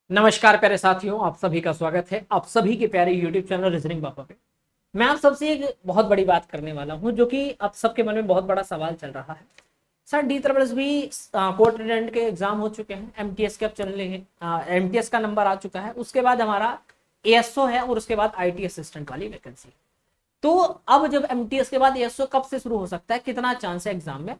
नमस्कार प्यारे साथियों, आप सभी का स्वागत है आप सभी के प्यारे यूट्यूब चैनल रीजनिंग पापा पे। मैं आप सबसे एक बहुत बड़ी बात करने वाला हूं जो कि आप सबके मन में बहुत बड़ा सवाल चल रहा है। सर डी ट्रिपल एस भी कोर्ट अटेंडेंट के एग्जाम हो चुके हैं, एमटीएस के अब चल रहे हैं, एमटीएस का नंबर आ चुका है, उसके बाद हमारा एएसओ है और उसके बाद आईटी असिस्टेंट वाली वैकेंसी। तो अब जब एमटीएस के बाद एएसओ कब से शुरू हो सकता है, कितना चांस है एग्जाम में,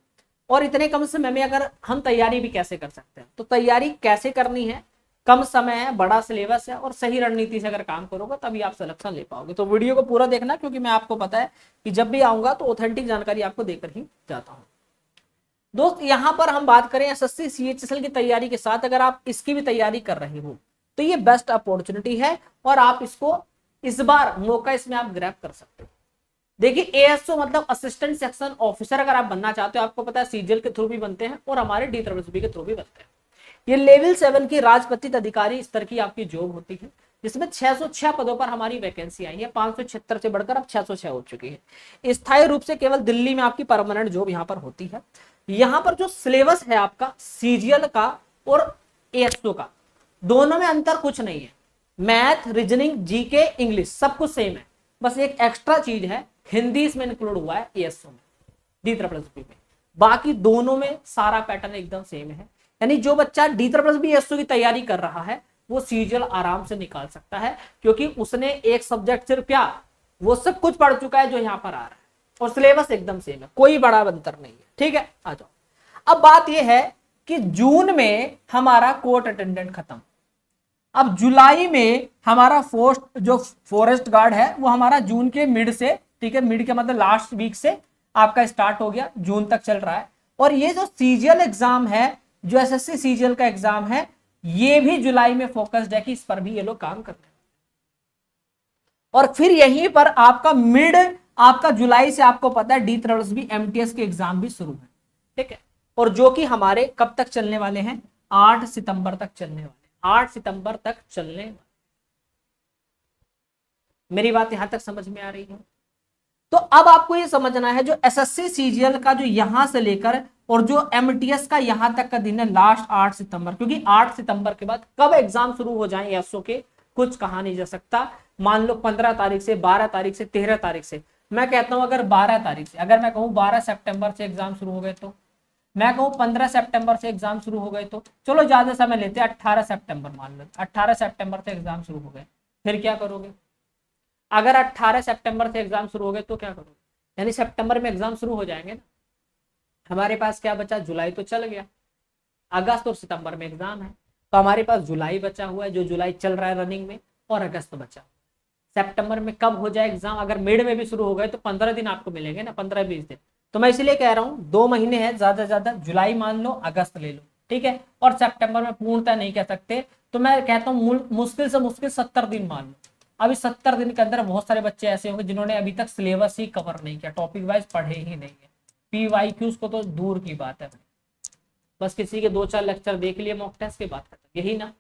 और इतने कम समय में अगर हम तैयारी भी कैसे कर सकते हैं, तो तैयारी कैसे करनी है, कम समय है, बड़ा सिलेबस है और सही रणनीति से अगर काम करोगे तभी आप सिलेक्शन ले पाओगे। तो वीडियो को पूरा देखना, क्योंकि मैं आपको पता है कि जब भी आऊंगा तो ऑथेंटिक जानकारी आपको देकर ही जाता हूं। दोस्त, यहां पर हम बात करें एसएससी सीएचएसएल की तैयारी के साथ, अगर आप इसकी भी तैयारी कर रहे हो तो ये बेस्ट अपॉर्चुनिटी है और आप इसको इस बार मौका इसमें आप ग्रैब कर सकते हो। देखिए, एएसओ मतलब असिस्टेंट सेक्शन ऑफिसर अगर आप बनना चाहते हो, आपको पता है सीजीएल के थ्रू भी बनते हैं और हमारे डी ट्रिपल बी के थ्रू भी बनते हैं। ये लेवल 7 की राजपत्रित अधिकारी स्तर की आपकी जॉब होती है, जिसमें 606 पदों पर हमारी वैकेंसी आई है। 576 से बढ़कर अब 606 हो चुकी है। स्थायी रूप से केवल दिल्ली में आपकी परमानेंट जॉब यहाँ पर होती है। यहाँ पर जो सिलेबस है आपका सीजीएल का और एएसओ का, दोनों में अंतर कुछ नहीं है। मैथ, रीजनिंग, जीके, इंग्लिश सब कुछ सेम है। बस एक एक्स्ट्रा चीज है, हिंदी इसमें इंक्लूड हुआ है एएसओ में, डी ट्रिपल एस में। बाकी दोनों में सारा पैटर्न एकदम सेम है। यानी जो बच्चा डी ट्रिपल बी एसओ की तैयारी कर रहा है वो सीजीएल आराम से निकाल सकता है, क्योंकि उसने एक सब्जेक्ट सिर्फ क्या, वो सब कुछ पढ़ चुका है जो यहाँ पर आ रहा है, और सिलेबस एकदम सेम है, कोई बड़ा अंतर नहीं है। ठीक है, आ जाओ। अब बात यह है कि जून में हमारा कोर्ट अटेंडेंट खत्म, अब जुलाई में हमारा जो फॉरेस्ट गार्ड है वो हमारा जून के मिड से, ठीक है, मिड के मतलब लास्ट वीक से आपका स्टार्ट हो गया, जून तक चल रहा है। और ये जो सीजीएल एग्जाम है, जो एसएससी सीजीएल का एग्जाम है, ये भी जुलाई में फोकस्ड है कि इस पर भी ये लोग काम करते हैं। और फिर यहीं पर आपका मिड, आपका जुलाई से आपको पता है डी ट्रिपल बी एमटीएस के एग्जाम भी शुरू है। ठीक है, और जो कि हमारे कब तक चलने वाले हैं, 8 सितंबर तक चलने वाले, 8 सितंबर तक चलने वाले। मेरी बात यहां तक समझ में आ रही है? तो अब आपको ये समझना है, जो एसएससी सीजीएल का जो यहां से लेकर और जो एमटीएस का यहां तक का दिन है लास्ट 8 सितंबर, क्योंकि 8 सितंबर के बाद कब एग्जाम शुरू हो जाए एसओ के कुछ कहा नहीं जा सकता। मान लो 15 तारीख से, 12 तारीख से, 13 तारीख से, मैं कहता हूं अगर 12 तारीख से, अगर मैं कहूं 12 सितंबर से एग्जाम शुरू हो गए, तो मैं कहूं 15 सितंबर से एग्जाम शुरू हो गए, तो चलो ज्यादा समय लेते हैं, 18 सितंबर मान लो, 18 सितंबर से एग्जाम शुरू हो गए, फिर क्या करोगे? अगर 18 सितंबर से एग्जाम शुरू हो गए तो क्या करोगे? यानी सितंबर में एग्जाम शुरू हो जाएंगे ना। हमारे पास क्या बचा? जुलाई तो चल गया, अगस्त और सितंबर में एग्जाम है, तो हमारे पास जुलाई बचा हुआ है, जो जुलाई चल रहा है रनिंग में, और अगस्त बचा। सितंबर में कब हो जाए एग्जाम? अगर मिड में भी शुरू हो गए तो 15 दिन आपको मिलेंगे ना, 15-20 दिन। तो मैं इसलिए कह रहा हूँ 2 महीने हैं ज्यादा से ज्यादा, जुलाई मान लो, अगस्त ले लो, ठीक है, और सितंबर में पूर्णतः नहीं कह सकते, तो मैं कहता हूँ मुश्किल से मुश्किल 70 दिन मान लो। अभी 70 दिन के अंदर बहुत सारे बच्चे ऐसे होंगे जिन्होंने अभी तक सिलेबस ही कवर नहीं किया, टॉपिक वाइज पढ़े ही नहीं है, पीवाईक्यूज को तो दूर की बात है, बस किसी के 2-4 लेक्चर देख लिए, मॉक टेस्ट के बाद खत्म, यही ना।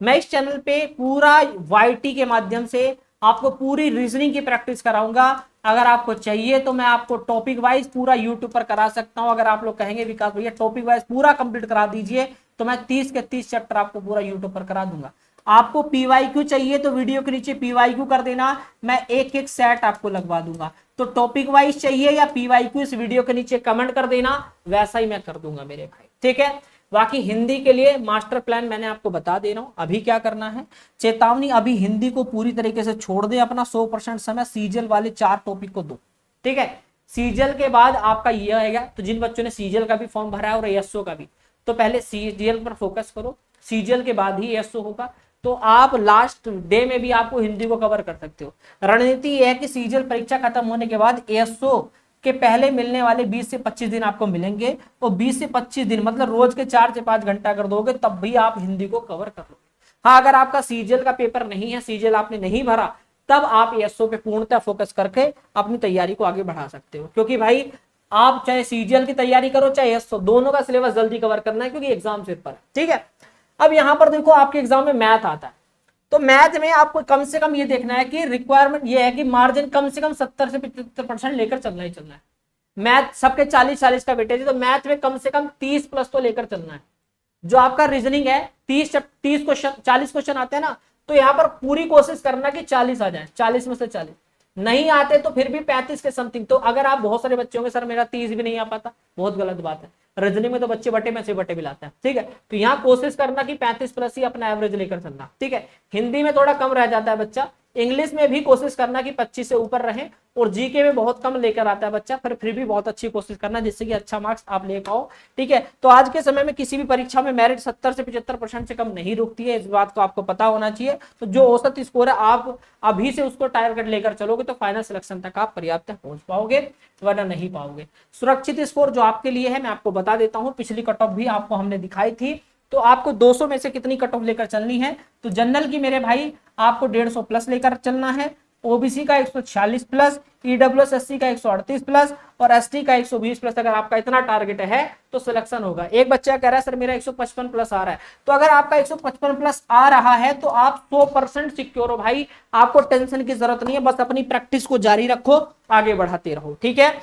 मैं इस चैनल पे पूरा वाईटी के माध्यम से आपको पूरी रीजनिंग की प्रैक्टिस कराऊंगा। अगर आपको चाहिए तो मैं आपको टॉपिक वाइज पूरा यूट्यूब पर करा सकता हूं। अगर आप लोग कहेंगे विकास भैया टॉपिक वाइज पूरा कंप्लीट करा दीजिए, तो मैं 30 के 30 चैप्टर आपको पूरा यूट्यूब पर करा दूंगा। आपको पीवाईक्यू चाहिए तो वीडियो के नीचे पीवाईक्यू कर देना, मैं एक एक सेट आपको लगवा दूंगा। तो टॉपिक वाइज चाहिए या पीवाईक्यू, इस वीडियो के नीचे कमेंट कर देना, वैसा ही मैं कर दूंगा मेरे भाई, ठीक है। बाकी हिंदी के लिए मास्टर प्लान मैंने आपको बता दे रहा हूं, अभी क्या करना है, चेतावनी, अभी हिंदी को पूरी तरीके से छोड़ दे, अपना 100% समय सीजीएल वाले 4 टॉपिक को दो, ठीक है। सीजीएल के बाद आपका ये आएगा, तो जिन बच्चों ने सीजीएल का भी फॉर्म भरा है और एएसओ का भी, तो पहले सीजीएल पर फोकस करो, सीजीएल के बाद ही एएसओ होगा, तो आप लास्ट डे में भी आपको हिंदी को कवर कर सकते हो। रणनीति यह है कि सीजीएल परीक्षा खत्म होने के बाद एएसओ के पहले मिलने वाले 20 से 25 दिन आपको मिलेंगे, और 20 से 25 दिन मतलब रोज के 4 से 5 घंटा कर दोगे तब भी आप हिंदी को कवर कर लोगे। हाँ, अगर आपका सीजीएल का पेपर नहीं है, सीजीएल आपने नहीं भरा, तब आप एएसओ पे पूर्णतः फोकस करके अपनी तैयारी को आगे बढ़ा सकते हो, क्योंकि भाई आप चाहे सीजीएल की तैयारी करो चाहे एएसओ, दोनों का सिलेबस जल्दी कवर करना है, क्योंकि एग्जाम सिर पर है, ठीक है। अब यहां पर देखो आपके एग्जाम में मैथ आता है, तो मैथ में आपको कम से कम ये देखना है कि रिक्वायरमेंट ये है कि मार्जिन कम से कम 70 से 75% लेकर चलना ही चलना है। मैथ सबके 40-40 का वेटेज है, तो मैथ में कम से कम 30 प्लस तो लेकर चलना है। जो आपका रीजनिंग है 30 क्वेश्चन 40 क्वेश्चन आते हैं ना, तो यहाँ पर पूरी कोशिश करना कि 40 आ जाए, 40 में से 40 नहीं आते तो फिर भी 35 के समथिंग। तो अगर आप बहुत सारे बच्चे होंगे सर मेरा 30 भी नहीं आ पाता, बहुत गलत बात है। रीजनिंग में तो बच्चे बटे में से बटे भी लाते हैं, ठीक है। तो यहाँ कोशिश करना कि 35 प्लस ही अपना एवरेज लेकर चलना, ठीक है। हिंदी में थोड़ा कम रह जाता है बच्चा, इंग्लिश में भी कोशिश करना कि 25 से ऊपर रहे, और जीके में बहुत कम लेकर आता है बच्चा, फिर भी बहुत अच्छी कोशिश करना जिससे कि अच्छा मार्क्स आप ले पाओ, ठीक है। तो आज के समय में किसी भी परीक्षा में मेरिट 70 से 75% से कम नहीं रुकती है, इस बात को आपको पता होना चाहिए। तो जो औसत स्कोर है आप अभी से उसको टारगेट लेकर चलोगे तो फाइनल सिलेक्शन तक आप पर्याप्त पहुंच पाओगे, वरना नहीं पाओगे। सुरक्षित स्कोर जो आपके लिए है मैं आपको बता देता हूं, पिछली कट ऑफ भी आपको हमने दिखाई थी। तो आपको 200 में से कितनी कट ऑफ लेकर चलनी है, तो जनरल की मेरे भाई आपको 150 प्लस लेकर चलना है, ओबीसी का 146 प्लस, ईडब्ल्यूएस एससी का 138 प्लस और एसटी का 120 प्लस। अगर आपका इतना टारगेट है तो सिलेक्शन होगा। एक बच्चा कह रहा है सर मेरा 155 प्लस आ रहा है, तो अगर आपका 155 प्लस आ रहा है तो आप 100% सिक्योर हो भाई, आपको टेंशन की जरूरत नहीं है, बस अपनी प्रैक्टिस को जारी रखो, आगे बढ़ाते रहो, ठीक है।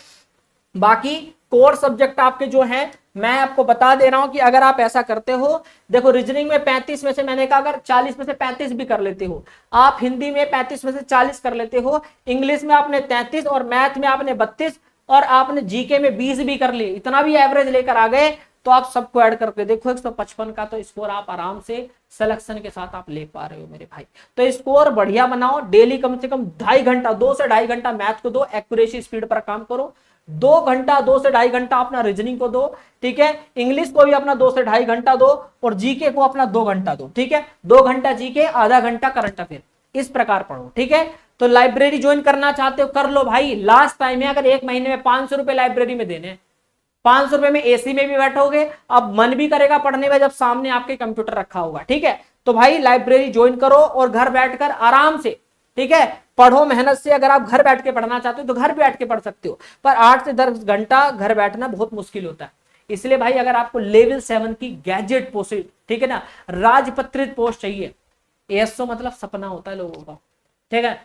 बाकी कोर सब्जेक्ट आपके जो हैं मैं आपको बता दे रहा हूं कि अगर आप ऐसा करते हो, देखो रीजनिंग में 35 में से मैंने कहा अगर 40 में से 35 भी कर लेते हो आप, हिंदी में 35 में से 40 कर लेते हो, इंग्लिश में आपने 33 और मैथ में आपने 32 और आपने जीके में 20 भी कर लिए, इतना भी एवरेज लेकर आ गए तो आप सबको ऐड करके देखो 155 का तो स्कोर आप आराम से सिलेक्शन के साथ आप ले पा रहे हो मेरे भाई। तो स्कोर बढ़िया बनाओ, डेली कम से कम 2.5 घंटा 2 से 2.5 घंटा मैथ को दो, एक्यूरेसी स्पीड पर काम करो, 2 घंटा 2 से 2.5 घंटा अपना रीजनिंग को दो, ठीक है। इंग्लिश को भी अपना 2 से 2.5 घंटा दो और जीके को अपना 2 घंटा दो, ठीक है। 2 घंटा जीके, आधा घंटा करंट अफेयर, इस प्रकार पढ़ो, ठीक है। तो लाइब्रेरी ज्वाइन करना चाहते हो कर लो भाई, लास्ट टाइम है, अगर एक महीने में 500 रुपए लाइब्रेरी में देने, 500 रुपए में एसी में भी बैठोगे, अब मन भी करेगा पढ़ने में जब सामने आपके कंप्यूटर रखा होगा, ठीक है। तो भाई लाइब्रेरी ज्वाइन करो और घर बैठकर आराम से, ठीक है, पढ़ो मेहनत से। अगर आप घर बैठ के पढ़ना चाहते हो तो घर बैठ के पढ़ सकते हो, पर 8 से 10 घंटा घर बैठना बहुत मुश्किल होता है। इसलिए भाई अगर आपको लेवल 7 की गैजेट पोस्ट, ठीक है ना, राजपत्रित पोस्ट चाहिए, एएसओ मतलब सपना होता है लोगों का, ठीक है,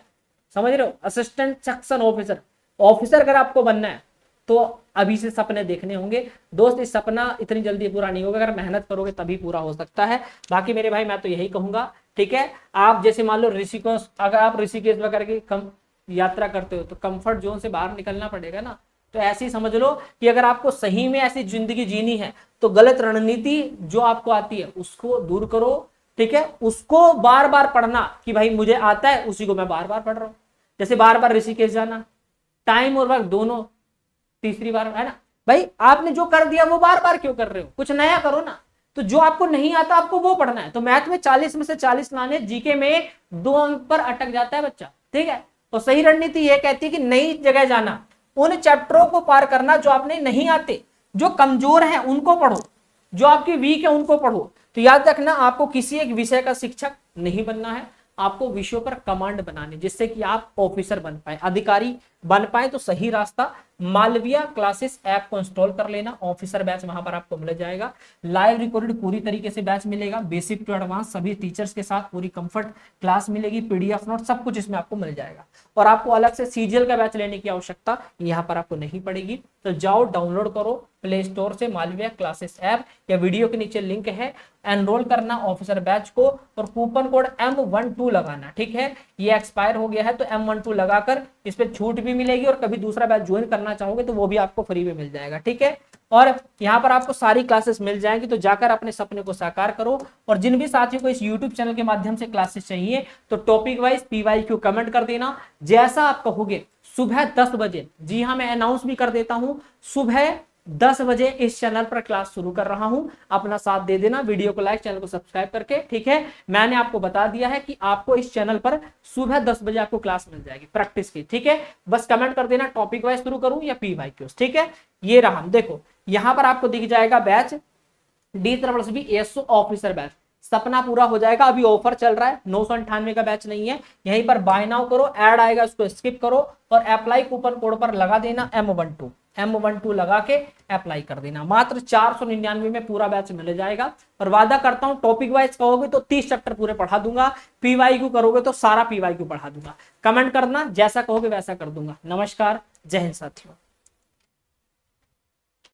समझ रहे हो, असिस्टेंट सेक्शन ऑफिसर, ऑफिसर अगर आपको बनना है तो अभी से सपने देखने होंगे दोस्त। इस सपना इतनी जल्दी पूरा नहीं होगा, अगर मेहनत करोगे तभी पूरा हो सकता है। बाकी मेरे भाई मैं तो यही कहूंगा, ठीक है। आप जैसे मान लो ऋषिकेश, अगर आप ऋषिकेश वगैरह की कम यात्रा करते हो तो कंफर्ट जोन से बाहर निकलना पड़ेगा ना। तो ऐसे ही समझ लो कि अगर आपको सही में ऐसी जिंदगी जीनी है तो गलत रणनीति जो आपको आती है उसको दूर करो, ठीक है। उसको बार बार पढ़ना कि भाई मुझे आता है, उसी को मैं बार बार पढ़ रहा हूं। जैसे बार बार ऋषिकेश जाना, टाइम और वक्त दोनों, तीसरी बार है ना भाई, आपने जो कर दिया वो बार बार क्यों कर रहे हो, कुछ नया करो ना। तो जो आपको नहीं आता आपको वो पढ़ना है। तो मैथ में 40 में से 40 लाने, जीके में 2 अंक पर अटक जाता है बच्चा, ठीक है। और सही रणनीति ये कहती है कि नई जगह जाना, उन चैप्टरों को पार करना जो आपने नहीं आते, जो कमजोर है उनको पढ़ो, जो आपकी वीक है उनको पढ़ो। तो याद रखना आपको किसी एक विषय का शिक्षक नहीं बनना है, आपको विषयों पर कमांड बनाने, जिससे कि आप ऑफिसर बन पाए, अधिकारी बन पाए। तो सही रास्ता मालविया क्लासेस ऐप को इंस्टॉल कर लेना, ऑफिसर बैच वहां पर आपको मिल जाएगा, लाइव रिकॉर्डेड पूरी तरीके से बैच मिलेगा, बेसिक टू एडवांस सभी टीचर्स के साथ पूरी कंफर्ट क्लास मिलेगी, पीडीएफ नोट सब कुछ इसमें आपको मिल जाएगा। और आपको अलग से सीजीएल का बैच लेने की आवश्यकता यहाँ पर आपको नहीं पड़ेगी। तो जाओ डाउनलोड करो प्ले स्टोर से मालविया क्लासेस ऐप, या वीडियो के नीचे लिंक है, एनरोल करना ऑफिसर बैच को और कूपन कोड M12 लगाना, ठीक है। ये एक्सपायर हो गया है तो M12 लगाकर इस पे छूट भी मिलेगी, और कभी दूसरा बैच ज्वाइन करना चाहोगे तो वो भी आपको फ्री में मिल जाएगा, ठीक है। और यहाँ पर आपको सारी क्लासेस मिल जाएंगी, तो जाकर अपने सपने को साकार करो। और जिन भी साथियों को इस YouTube चैनल के माध्यम से क्लासेस चाहिए तो टॉपिक वाइज PYQ कमेंट कर देना, जैसा आप कहोगे सुबह 10 बजे, जी हाँ मैं अनाउंस भी कर देता हूँ, सुबह 10 बजे इस चैनल पर क्लास शुरू कर रहा हूं, अपना साथ दे देना, वीडियो को लाइक, चैनल को सब्सक्राइब करके, ठीक है। मैंने आपको बता दिया है कि आपको इस चैनल पर सुबह 10 बजे आपको क्लास मिल जाएगी प्रैक्टिस की, ठीक है। बस कमेंट कर देना टॉपिक वाइज शुरू करूं या PYQ, ठीक है। ये रहा, देखो यहां पर आपको दिख जाएगा batch D ASO officer batch, सपना पूरा हो जाएगा। अभी ऑफर चल रहा है, 998 का बैच नहीं है, यहीं पर बाय नाउ करो, ऐड आएगा उसको स्किप करो और अप्लाई कूपन कोड पर लगा देना M12 लगा के अप्लाई कर देना। मात्र 499 में पूरा बैच मिल जाएगा। और वादा करता हूं टॉपिक वाइज कहोगे तो 30 चैप्टर पूरे पढ़ा दूंगा, PYQ करोगे तो सारा PYQ पढ़ा दूंगा। कमेंट करना, जैसा कहोगे वैसा कर दूंगा। नमस्कार, जय हिंद साथियों।